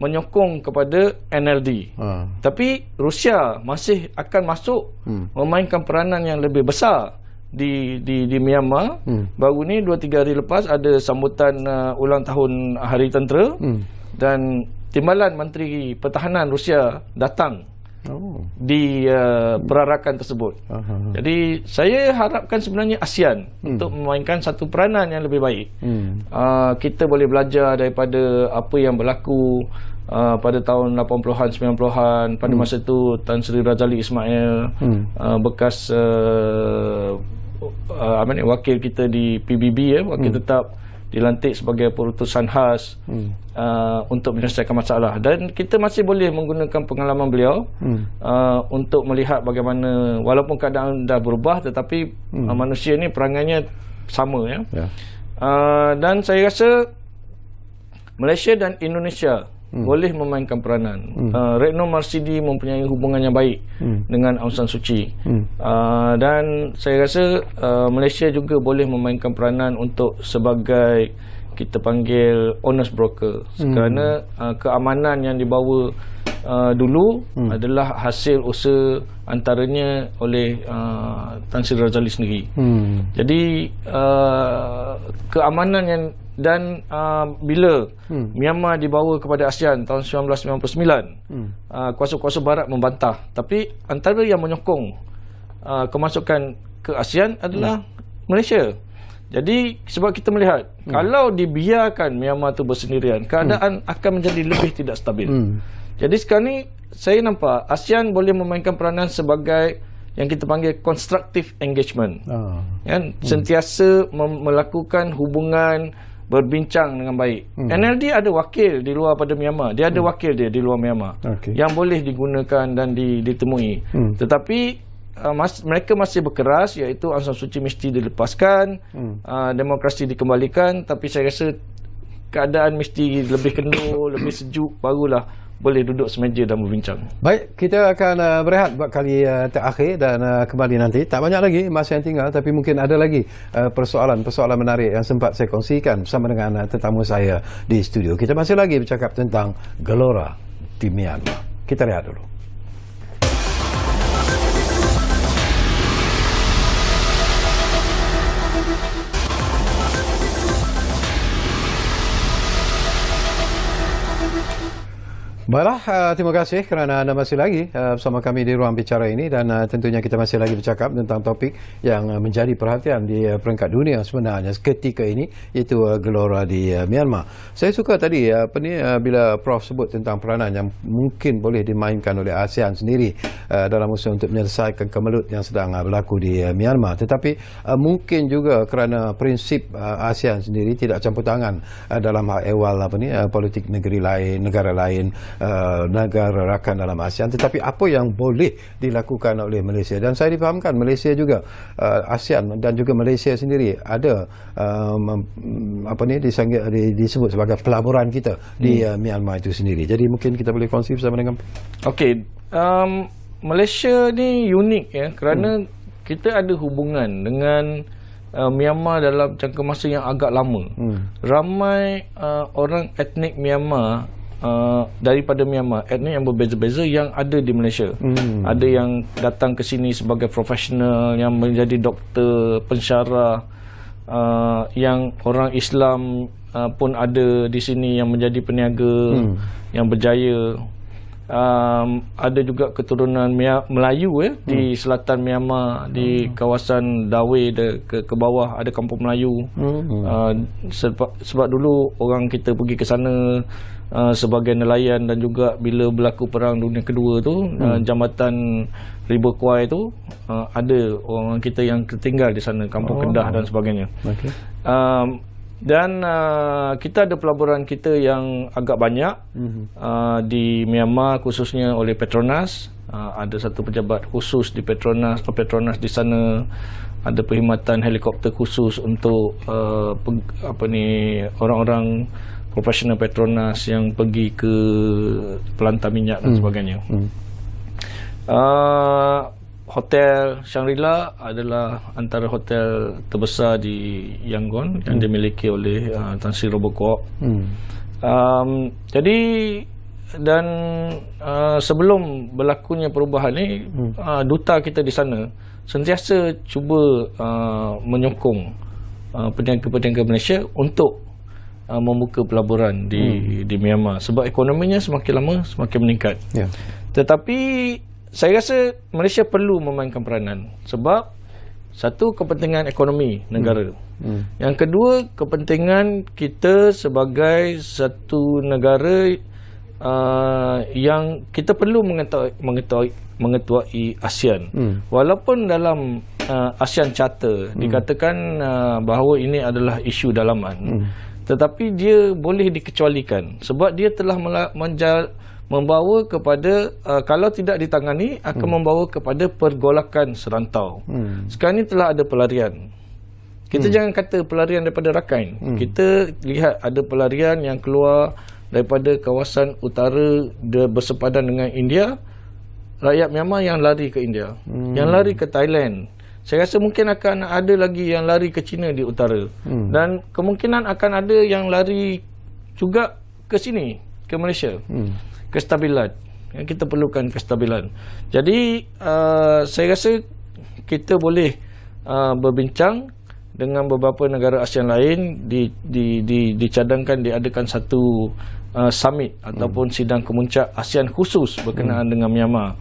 menyokong kepada NLD. Tapi Rusia masih akan masuk memainkan peranan yang lebih besar di Myanmar. Baru ni 2-3 hari lepas ada sambutan ulang tahun Hari Tentera dan Timbalan Menteri Pertahanan Rusia datang di perarakan tersebut. Jadi saya harapkan sebenarnya ASEAN untuk memainkan satu peranan yang lebih baik. Kita boleh belajar daripada apa yang berlaku pada tahun 80-an, 90-an. Pada masa itu Tan Sri Razali Ismail, bekas wakil kita di PBB, wakil tetap, dilantik sebagai perutusan khas untuk menyelesaikan masalah. Dan kita masih boleh menggunakan pengalaman beliau untuk melihat bagaimana, walaupun keadaan dah berubah, tetapi manusia ni perangainya sama, ya. Dan saya rasa Malaysia dan Indonesia boleh memainkan peranan. Retno Marsudi mempunyai hubungan yang baik dengan Aung San Suu Kyi. Dan saya rasa Malaysia juga boleh memainkan peranan untuk sebagai, kita panggil, honest broker. Kerana keamanan yang dibawa dulu adalah hasil usaha antaranya oleh Tan Sri Razali sendiri. Jadi keamanan yang dan bila Myanmar dibawa kepada ASEAN tahun 1999, kuasa-kuasa barat membantah, tapi antara yang menyokong kemasukan ke ASEAN adalah Malaysia. Jadi sebab kita melihat kalau dibiarkan Myanmar itu bersendirian, keadaan akan menjadi lebih tidak stabil. Jadi sekarang ni saya nampak ASEAN boleh memainkan peranan sebagai yang kita panggil constructive engagement. Kan sentiasa melakukan hubungan, berbincang dengan baik. NLD ada wakil di luar pada Myanmar. Dia ada wakil dia di luar Myanmar yang boleh digunakan dan ditemui. Tetapi mereka masih berkeras, iaitu Aung San Suu Kyi mesti dilepaskan, demokrasi dikembalikan, tapi saya rasa keadaan mesti lebih kendur, lebih sejuk, barulah boleh duduk semeja dan berbincang. Baik, kita akan berehat buat kali terakhir dan kembali nanti. Tak banyak lagi masa yang tinggal, tapi mungkin ada lagi persoalan-persoalan menarik yang sempat saya kongsikan bersama dengan tetamu saya di studio. Kita masih lagi bercakap tentang gelora di Myanmar. Kita lihat dulu. Baiklah, terima kasih kerana anda masih lagi bersama kami di ruang bicara ini, dan tentunya kita masih lagi bercakap tentang topik yang menjadi perhatian di peringkat dunia sebenarnya ketika ini, iaitu gelora di Myanmar. Saya suka tadi bila Prof sebut tentang peranan yang mungkin boleh dimainkan oleh ASEAN sendiri dalam usaha untuk menyelesaikan kemelut yang sedang berlaku di Myanmar. Tetapi mungkin juga kerana prinsip ASEAN sendiri tidak campur tangan dalam hal ehwal politik negeri lain, negara lain, negara rakan dalam ASEAN, tetapi apa yang boleh dilakukan oleh Malaysia. Dan saya difahamkan Malaysia juga, ASEAN dan juga Malaysia sendiri ada disebut sebagai pelaburan kita di Myanmar itu sendiri. Jadi mungkin kita boleh kongsi bersama dengan Malaysia ni unik ya, kerana kita ada hubungan dengan Myanmar dalam jangka masa yang agak lama. Ramai orang etnik Myanmar daripada Myanmar, etnik yang berbeza-beza yang ada di Malaysia. Ada yang datang ke sini sebagai profesional, yang menjadi doktor, pensyarah, yang orang Islam pun ada di sini yang menjadi peniaga yang berjaya. Ada juga keturunan Melayu di selatan Myanmar, di kawasan Dawei ke bawah ada kampung Melayu. Sebab dulu orang kita pergi ke sana sebagai nelayan, dan juga bila berlaku Perang Dunia Kedua tu, Jambatan Riba Kwai tu, ada orang kita yang tertinggal di sana, kampung Kedah dan sebagainya. Dan kita ada pelaburan kita yang agak banyak di Myanmar, khususnya oleh Petronas. Ada satu pejabat khusus di Petronas di sana. Ada perkhidmatan helikopter khusus untuk orang-orang profesional Petronas yang pergi ke pelantar minyak dan sebagainya. Hotel Shangri-La adalah antara hotel terbesar di Yangon yang dimiliki oleh Tan Sri Robert Kwok. Jadi dan sebelum berlakunya perubahan ni, duta kita di sana sentiasa cuba menyokong peniaga-peniaga Malaysia untuk membuka pelaburan di Myanmar, sebab ekonominya semakin lama semakin meningkat. Tetapi saya rasa Malaysia perlu memainkan peranan, sebab satu, kepentingan ekonomi negara. Yang kedua, kepentingan kita sebagai satu negara yang kita perlu mengetuai ASEAN. Walaupun dalam ASEAN Charter dikatakan bahawa ini adalah isu dalaman, tetapi dia boleh dikecualikan sebab dia telah membawa kepada kalau tidak ditangani akan membawa kepada pergolakan serantau. Sekarang ni telah ada pelarian. Kita jangan kata pelarian daripada Rakhine. Kita lihat ada pelarian yang keluar daripada kawasan utara bersepadan dengan India. Rakyat Myanmar yang lari ke India, yang lari ke Thailand. Saya rasa mungkin akan ada lagi yang lari ke China di utara. Dan kemungkinan akan ada yang lari juga ke sini, ke Malaysia. Kestabilan. Yang kita perlukan kestabilan. Jadi saya rasa kita boleh berbincang dengan beberapa negara ASEAN lain, dicadangkan diadakan satu summit ataupun sidang kemuncak ASEAN khusus berkenaan dengan Myanmar.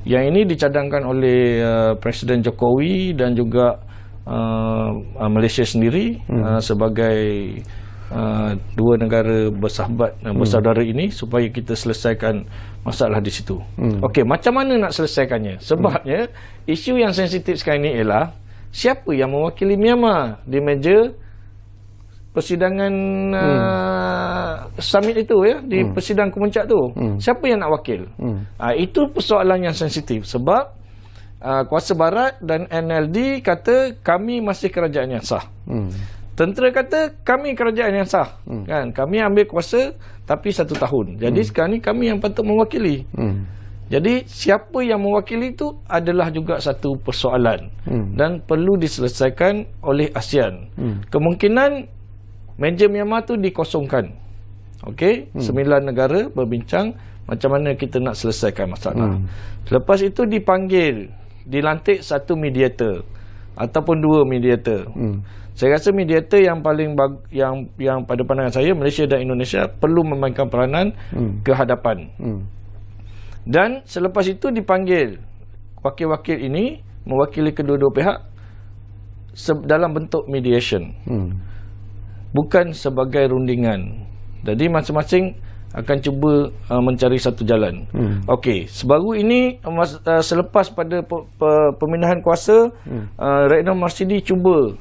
Yang ini dicadangkan oleh Presiden Jokowi dan juga Malaysia sendiri sebagai dua negara bersahabat bersaudara ini supaya kita selesaikan masalah di situ. Okey, macam mana nak selesaikannya? Sebabnya isu yang sensitif sekarang ini ialah siapa yang mewakili Myanmar di meja persidangan summit itu, ya, di persidangan kemuncak tu. Siapa yang nak wakil? Itu persoalan yang sensitif sebab kuasa barat dan NLD kata kami masih kerajaan yang sah. Tentera kata kami kerajaan yang sah. Kan, kami ambil kuasa tapi 1 tahun. Jadi sekarang ni kami yang patut mewakili. Jadi siapa yang mewakili itu adalah juga satu persoalan dan perlu diselesaikan oleh ASEAN. Kemungkinan meja Myanmar tu dikosongkan. Okey, 9 negara berbincang macam mana kita nak selesaikan masalah. Selepas itu dilantik satu mediator ataupun 2 mediator. Saya rasa mediator yang paling yang pada pandangan saya, Malaysia dan Indonesia perlu memainkan peranan ke hadapan. Dan selepas itu dipanggil wakil-wakil ini mewakili kedua-dua pihak dalam bentuk mediation. Bukan sebagai rundingan. Jadi masing-masing akan cuba mencari satu jalan. Okey, sebaru ini selepas pada pemindahan kuasa, Retno Marsudi cuba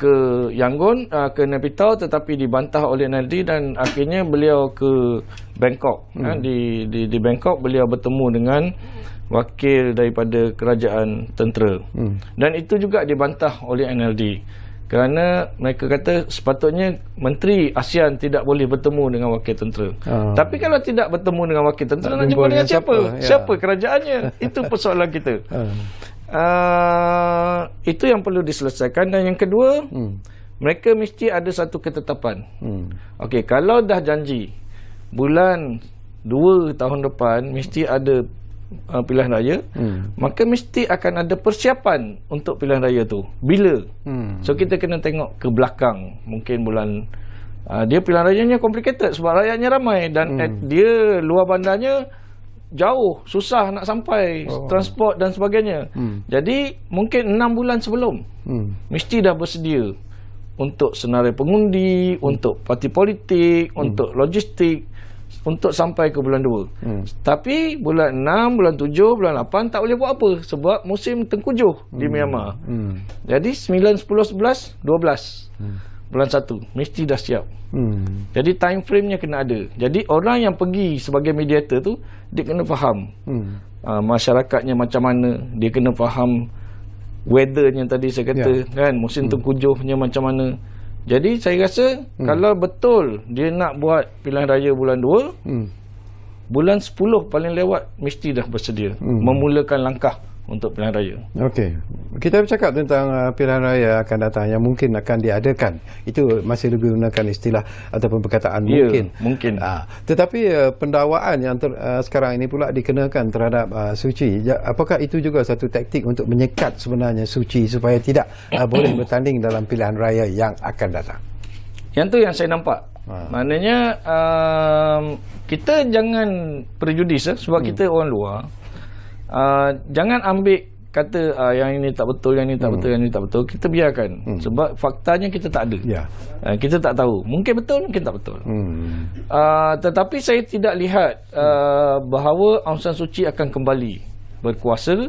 ke Yangon, ke Naypyidaw, tetapi dibantah oleh NLD dan akhirnya beliau ke Bangkok. Di Bangkok beliau bertemu dengan wakil daripada kerajaan tentera. Dan itu juga dibantah oleh NLD. Kerana mereka kata sepatutnya Menteri ASEAN tidak boleh bertemu dengan wakil tentera. Tapi kalau tidak bertemu dengan wakil tentera, nak jumpa dengan siapa? Siapa kerajaannya? Itu persoalan kita. Itu yang perlu diselesaikan. Dan yang kedua, mereka mesti ada satu ketetapan. Okey, kalau dah janji bulan 2 tahun depan mesti ada pilihan raya, maka mesti akan ada persiapan untuk pilihan raya tu. Bila? So kita kena tengok ke belakang. Mungkin bulan dia pilihan rayanya complicated sebab rakyatnya ramai dan dia luar bandarnya jauh, susah nak sampai, transport dan sebagainya. Jadi mungkin 6 bulan sebelum mesti dah bersedia untuk senarai pengundi, untuk parti politik, untuk logistik, untuk sampai ke bulan 2. Tapi bulan 6, bulan 7, bulan 8 tak boleh buat apa sebab musim tengkujuh di Myanmar. Jadi 9, 10, 11, 12 bulan 1 mesti dah siap. Jadi time frame-nya kena ada. Jadi orang yang pergi sebagai mediator tu, dia kena faham masyarakatnya macam mana, dia kena faham weather-nya tadi saya kata, kan, musim tengkujuhnya macam mana. Jadi saya rasa kalau betul dia nak buat pilihan raya bulan 2, bulan 10 paling lewat mesti dah bersedia memulakan langkah untuk pilihan raya. Okey. Kita bercakap tentang pilihan raya akan datang yang mungkin akan diadakan. Itu masih lebih menggunakan istilah ataupun perkataan mungkin. Tetapi pendakwaan yang sekarang ini pula dikenakan terhadap Suu Kyi. Apakah itu juga satu taktik untuk menyekat sebenarnya Suu Kyi supaya tidak boleh bertanding dalam pilihan raya yang akan datang? Yang tu yang saya nampak. Maknanya kita jangan prejudis sebab kita orang luar. Jangan ambil kata yang ini tak betul, yang ini tak betul, yang ini tak betul. Kita biarkan sebab faktanya kita tak ada. Kita tak tahu. Mungkin betul, mungkin tak betul. Tetapi saya tidak lihat bahawa Aung San Suu Kyi akan kembali berkuasa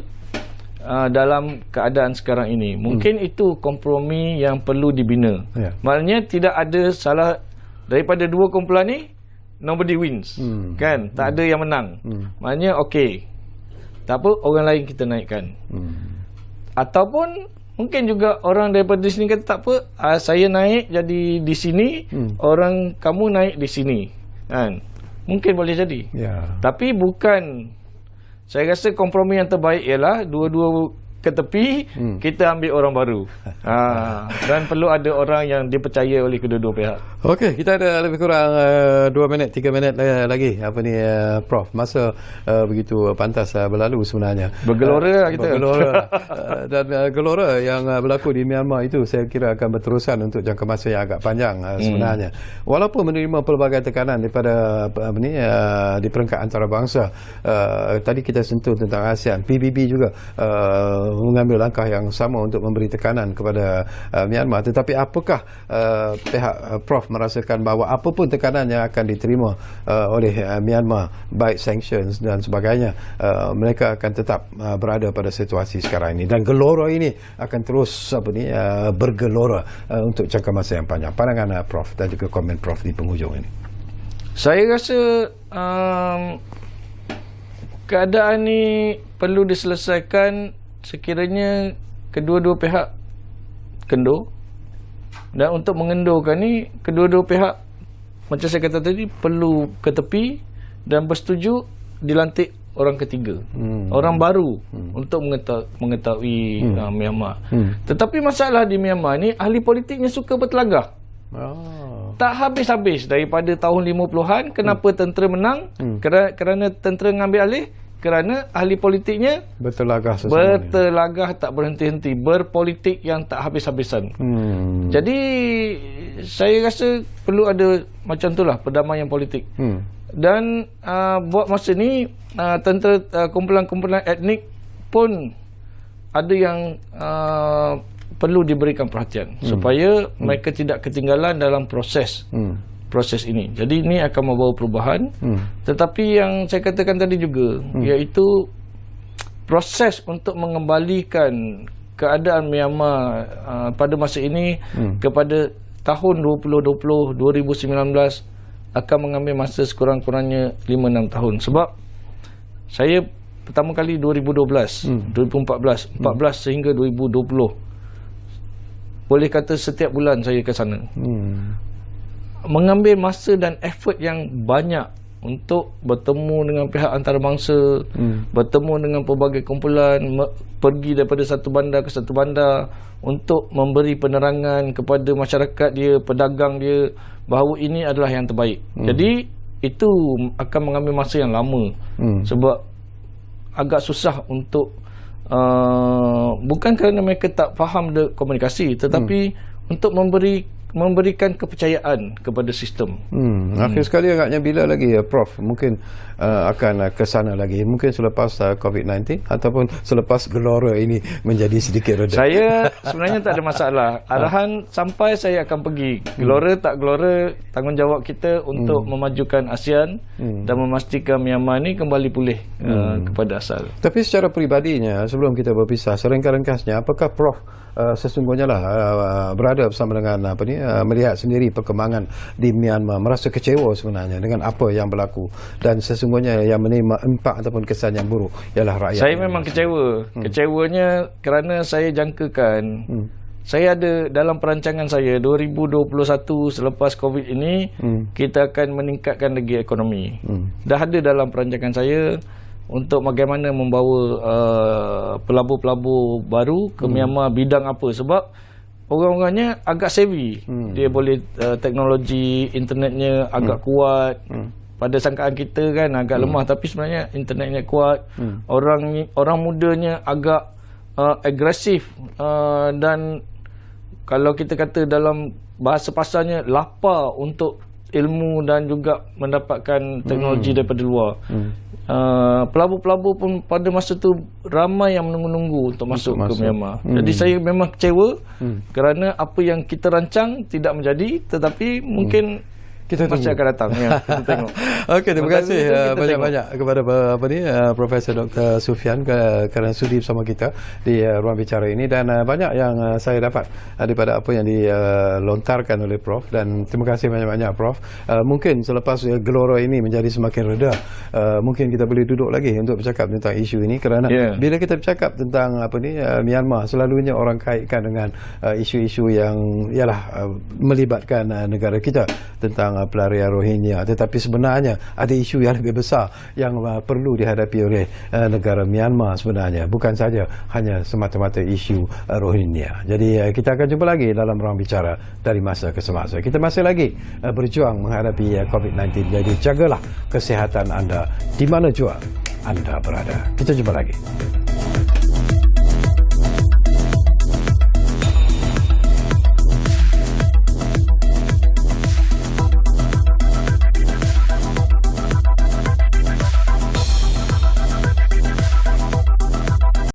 dalam keadaan sekarang ini. Mungkin itu kompromi yang perlu dibina. Maknanya tidak ada salah daripada dua kumpulan ni, nobody wins. Kan? Tak ada yang menang. Maknanya okey, tak apa, orang lain kita naikkan. Ataupun mungkin juga orang daripada di sini kata tak apa, saya naik jadi di sini, orang kamu naik di sini, kan? Mungkin boleh jadi. Tapi bukan, saya rasa kompromi yang terbaik ialah dua-dua ke tepi, kita ambil orang baru. Dan perlu ada orang yang dipercaya oleh kedua-dua pihak. Okey, kita ada lebih kurang 2 minit, 3 minit lagi. Apa ni, Prof? Masa begitu pantas berlalu sebenarnya. Bergelora kita. Bergelora. Dan gelora yang berlaku di Myanmar itu saya kira akan berterusan untuk jangka masa yang agak panjang sebenarnya. Walaupun menerima pelbagai tekanan daripada di peringkat antarabangsa. Tadi kita sentuh tentang ASEAN, PBB juga mengambil langkah yang sama untuk memberi tekanan kepada Myanmar. Tetapi apakah pihak Prof merasakan bahawa apapun tekanan yang akan diterima oleh Myanmar, baik sanctions dan sebagainya, mereka akan tetap berada pada situasi sekarang ini, dan gelora ini akan terus bergelora untuk jangka masa yang panjang. Pandangan Prof dan juga komen Prof di penghujung ini. Saya rasa keadaan ni perlu diselesaikan sekiranya kedua-dua pihak kendur. Dan untuk mengendurkan ni, kedua-dua pihak, macam saya kata tadi, perlu ke tepi dan bersetuju dilantik orang ketiga, orang baru untuk mengetahui Myanmar. Tetapi masalah di Myanmar ni, ahli politiknya suka bertelagah. Tak habis-habis daripada tahun 50-an. Kenapa tentera menang? Kerana tentera mengambil alih. Kerana ahli politiknya bertelagah tak berhenti-henti, berpolitik yang tak habis-habisan. Jadi saya rasa perlu ada macam itulah perdamaian politik. Dan buat masa ni tentera kumpulan-kumpulan etnik pun ada yang perlu diberikan perhatian supaya mereka tidak ketinggalan dalam proses ini. Jadi ini akan membawa perubahan. Tetapi yang saya katakan tadi juga, iaitu proses untuk mengembalikan keadaan Myanmar pada masa ini kepada tahun 2020, 2019 akan mengambil masa sekurang-kurangnya 5-6 tahun. Sebab saya pertama kali 2012, 2014, 14 sehingga 2020. Boleh kata setiap bulan saya ke sana. Mengambil masa dan effort yang banyak untuk bertemu dengan pihak antarabangsa, bertemu dengan pelbagai kumpulan, pergi daripada satu bandar ke satu bandar untuk memberi penerangan kepada masyarakat dia, pedagang dia, bahawa ini adalah yang terbaik. Jadi itu akan mengambil masa yang lama. Sebab agak susah untuk bukan kerana mereka tak faham komunikasi, tetapi untuk memberikan kepercayaan kepada sistem. Akhir sekali agaknya bila lagi Prof mungkin akan ke sana lagi? Mungkin selepas COVID-19 ataupun selepas gelora ini menjadi sedikit reda? Saya sebenarnya tak ada masalah. Arahan sampai saya akan pergi. Gelora tak gelora, tanggungjawab kita untuk memajukan ASEAN dan memastikan Myanmar ni kembali pulih kepada asal. Tapi secara peribadinya, sebelum kita berpisah, seringkas-ringkasnya, apakah Prof sesungguhnya lah berada bersama dengan melihat sendiri perkembangan di Myanmar, merasa kecewa sebenarnya dengan apa yang berlaku, dan sesungguhnya yang menerima impak ataupun kesan yang buruk ialah rakyat. Saya memang kecewa. Kecewanya kerana saya jangkakan, saya ada dalam perancangan saya 2021 selepas COVID ini, kita akan meningkatkan lagi ekonomi. Dah ada dalam perancangan saya untuk bagaimana membawa pelabur-pelabur baru ke Myanmar, bidang apa. Sebab orang-orangnya agak savvy. Dia boleh teknologi internetnya agak kuat. Pada sangkaan kita kan agak lemah, tapi sebenarnya internetnya kuat. Orang mudanya agak agresif, dan kalau kita kata dalam bahasa pasarnya, lapar untuk ilmu dan juga mendapatkan teknologi daripada luar. Pelabur-pelabur pun pada masa tu ramai yang menunggu-nunggu untuk masuk ke Myanmar. Jadi saya memang kecewa kerana apa yang kita rancang tidak menjadi, tetapi mungkin kita masih akan datang. Kita tengok. Okey, terima kasih banyak-banyak kepada Profesor Dr. Sufian kerana sudi bersama kita di ruang bicara ini, dan banyak yang saya dapat daripada apa yang dilontarkan oleh Prof, dan terima kasih banyak-banyak Prof. Mungkin selepas gelora ini menjadi semakin reda, mungkin kita boleh duduk lagi untuk bercakap tentang isu ini, kerana bila kita bercakap tentang Myanmar, selalunya orang kaitkan dengan isu-isu yang ialah melibatkan negara kita tentang pelarian Rohingya, tetapi sebenarnya ada isu yang lebih besar yang perlu dihadapi oleh negara Myanmar sebenarnya, bukan saja hanya semata-mata isu Rohingya. Jadi kita akan jumpa lagi dalam ruang bicara dari masa ke semasa. Kita masih lagi berjuang menghadapi COVID-19. Jadi jagalah kesihatan anda di mana jua anda berada. Kita jumpa lagi.